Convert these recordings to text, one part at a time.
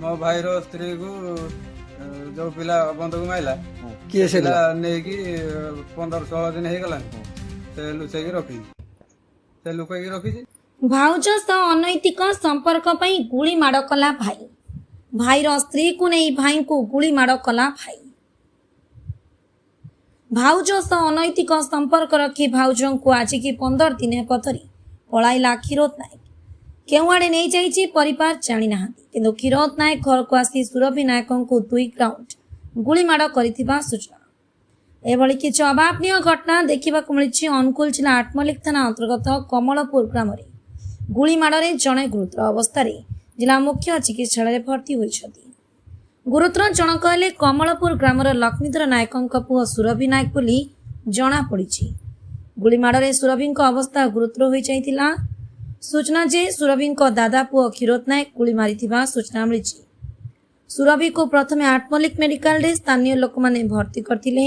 मो भाई रो स्त्री को जो पिला बंधक माइला किए से पिला नेकी 15-16 दिन हो गला से लुचेकी रखी से लुकैकी रखी भाउज सह अनैतिक संपर्क पई गुली माड़ कला भाई भाईर स्त्री को नहीं भाई को गुली माड़ कला भाई भाउज सह अनैतिक संपर्क रखी भाउज को आज की 15 दिन हेब धरी पलाइला क्षीरोद नायक केउआड़े नहीं जाइए परिवार जानी ना किंतु क्षीरोद नायक घर को आसी सुरभि नायक को 2 राउंड गुली माड़ कर सूचना एभली किसी अभावनीय घटना देखा मिली अनुकूल जिला आठमल्लिक थाना अंतर्गत कमलपुर ग्राम गुली माड़े जड़े गुरुतर अवस्था जिला मुख्य चिकित्सालय भर्ती होती गुरुतर जनक हेले कमलपुर ग्रामर लक्ष्मीधर नायक पुओ सुरभि नायक बोली जमापड़ी गुली माड़े सुरभि अवस्था गुरुतर हो जाइथिला सूचना जे सुरभि दादा पुओ क्षीरोद नायक गुली मारी सूचना मिली सुरभि को प्रथम आठमल्लिक मेडिकल स्थानीय लोक मैंने भर्ती करते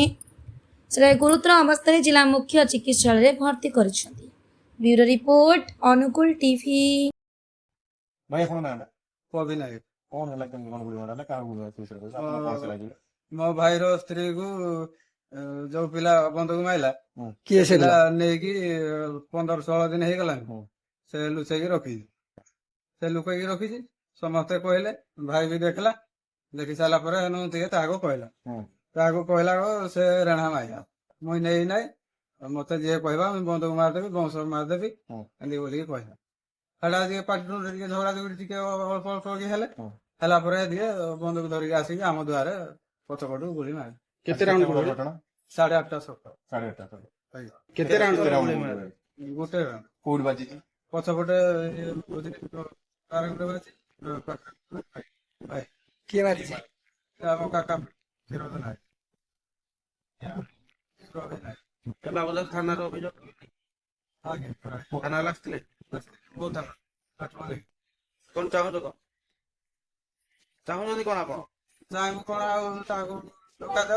गुरुतर अवस्था जिला मुख्य चिकित्सालय भर्ती कर ब्यूरो रिपोर्ट अनुकूल टीवी भाई कौन नाम कवि नायक कौन है लगता है कौन गुली मारा कहाँ गुली मारा दूसरे को अपना कौन से लगी मो भाई रो स्त्री को जो पिला बंधक माइला किए से नेकी 15-16 दिन हो गला से लुचेकी रखी से लुकैकी रखी समस्ते कहले भाई भी देखला देखी सारा कहला से रेणा माइला मुई नहीं नाई मत जी कहवा बंधक मारदेवी बंश मारदेवी एमती बोलिकी कहला हेला जी पार्टी झगड़ा झगड़ी अल्प अल्प बंधक धरिकी आसिक आम दुआर पछपटू गुली मारे कितने राउंड को घटना 8:30 सकाळ 8:30 कितने राउंड गोटे राउंड कोड बाजी थी पछपटे किए मारी से आम काका क्षीरोद नायक बाबूदास थाना अभियोग आगे थाना लागते बहुत थाना कौन चाहो तो चाहूँ कौन आप जाए कौन धोखा दे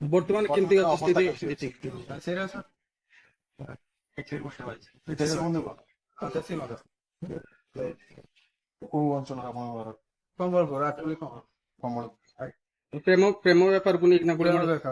बर्तमान केमती स्थिति सीरियस कितने बंदे को देसी मत को अंचल आपन कमलपुर आठमल्लिक कमल प्रेम व्यापार को नहीं गुली देखा